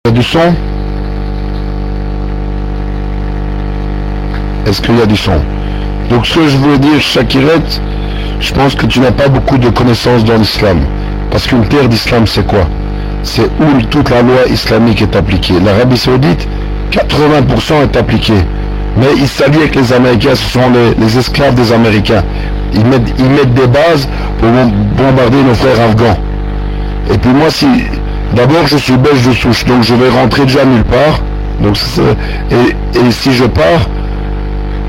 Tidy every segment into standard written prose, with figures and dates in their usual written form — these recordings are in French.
y a du son? Est-ce qu'il y a du son? Donc ce que je veux dire, Shakiret, je pense que tu n'as pas beaucoup de connaissances dans l'islam. Parce qu'une terre d'islam, c'est quoi? C'est où toute la loi islamique est appliquée. L'Arabie Saoudite, 80% est appliquée. Mais ils s'allient avec les Américains, ce sont les esclaves des Américains. Ils mettent des bases pour bombarder nos frères afghans. Et puis moi, d'abord je suis belge de souche, donc je vais rentrer déjà nulle part. Donc, et si je pars,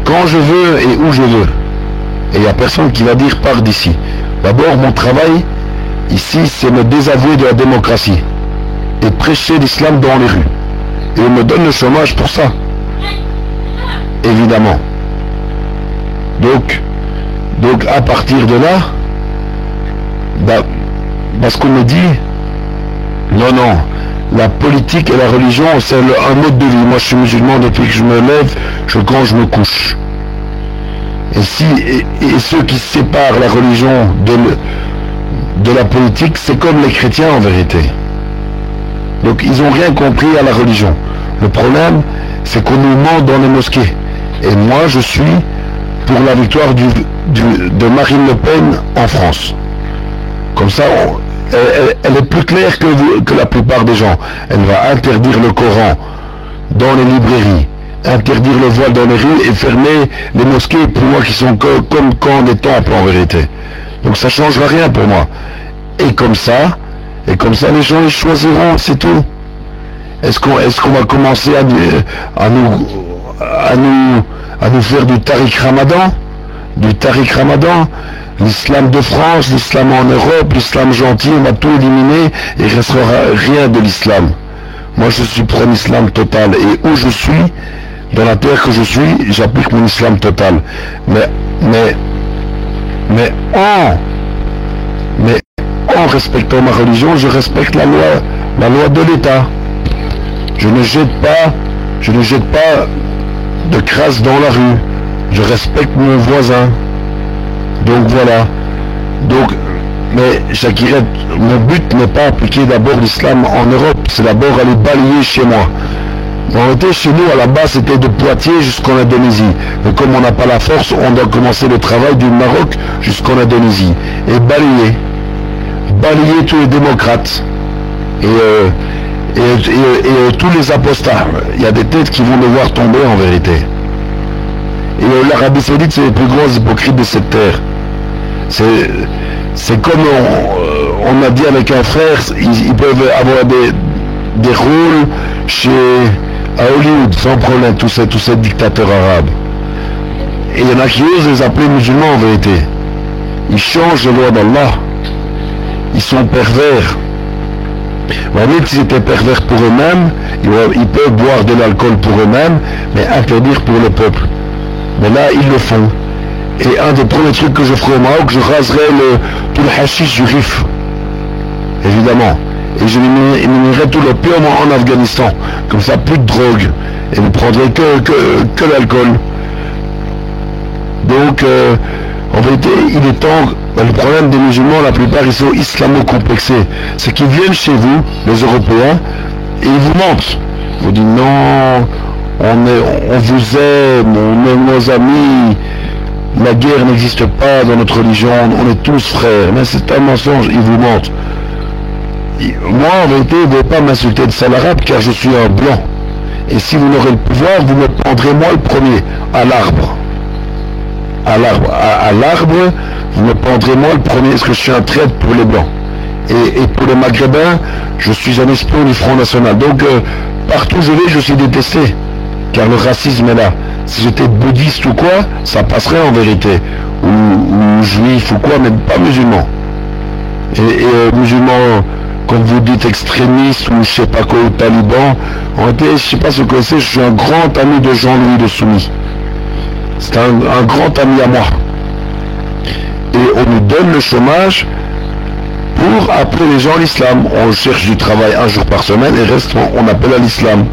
quand je veux et où je veux. Et il n'y a personne qui va dire pars d'ici. D'abord, mon travail ici, c'est me désavouer de la démocratie et prêcher l'islam dans les rues. Et on me donne le chômage pour ça. Évidemment. Donc à partir de là, parce qu'on me dit, non, la politique et la religion, c'est un mode de vie. Moi, je suis musulman depuis que je me lève, quand je me couche. Et ceux qui séparent la religion de la politique, c'est comme les chrétiens en vérité. Donc ils n'ont rien compris à la religion. Le problème, c'est qu'on nous ment dans les mosquées. Et moi, je suis pour la victoire de Marine Le Pen en France. Comme ça, elle est plus claire que la plupart des gens. Elle va interdire le Coran dans les librairies, interdire le voile dans les rues et fermer les mosquées, pour moi, qui sont comme quand des temples en vérité. Donc ça ne changera rien pour moi. Et comme ça, les gens ils choisiront, c'est tout. Est-ce qu'on va commencer à nous faire du Tariq Ramadan? L'islam de France, l'islam en Europe, l'islam gentil, on va tout éliminer et il ne restera rien de l'islam. Moi je suis pour un islam total et où je suis, dans la terre que je suis, j'applique mon islam total. Mais en respectant ma religion, je respecte la loi de l'État. Je ne jette pas de crasse dans la rue. Je respecte mon voisin. Donc voilà. Mais Shakiret, mon but n'est pas appliquer d'abord l'islam en Europe, c'est d'abord aller balayer chez moi. En réalité, chez nous, à la base, c'était de Poitiers jusqu'en Indonésie. Mais comme on n'a pas la force, on doit commencer le travail du Maroc jusqu'en Indonésie. Et balayer tous les démocrates. Et tous les apostats. Il y a des têtes qui vont devoir tomber en vérité. Et l'Arabie Saoudite, c'est les plus grands hypocrites de cette terre. C'est comme on a dit avec un frère, ils peuvent avoir des rôles à Hollywood, sans problème, tous ces dictateurs arabes. Et il y en a qui osent les appeler musulmans en vérité. Ils changent les lois d'Allah. Ils sont pervers. Même s'ils étaient pervers pour eux-mêmes, ils peuvent boire de l'alcool pour eux-mêmes, mais interdire pour le peuple. Mais là, ils le font. Et un des premiers trucs que je ferai au Maroc, je raserai tout le hashish du Rif. Évidemment. Et je éliminerai tout l'opium en Afghanistan. Comme ça, plus de drogue. Et vous prendrez que l'alcool. Donc, en vérité, il est temps. Le problème des musulmans, la plupart, ils sont islamo-complexés. C'est qu'ils viennent chez vous, les Européens, et ils vous mentent. Ils vous disent non, on vous aime, on aime nos amis. La guerre n'existe pas dans notre religion, on est tous frères. Mais c'est un mensonge, ils vous mentent. Moi, en vérité, vous ne pouvez pas m'insulter de sale arabe car je suis un blanc. Et si vous n'aurez le pouvoir, vous me prendrez moi le premier, à l'arbre. À l'arbre, vous me prendrez moi le premier, parce que je suis un traître pour les blancs. Et pour les maghrébins, je suis un espion du Front National. Donc, partout où je vais, je suis détesté. Car le racisme est là. Si j'étais bouddhiste ou quoi, ça passerait en vérité. Ou juif ou quoi, mais pas musulman. Et musulman, comme vous dites, extrémiste ou je sais pas quoi, ou taliban, en réalité, je sais pas ce que c'est, je suis un grand ami de Jean-Louis de Soumy. C'est un grand ami à moi. Et on nous donne le chômage pour appeler les gens à l'islam. On cherche du travail un jour par semaine et reste, on appelle à l'islam.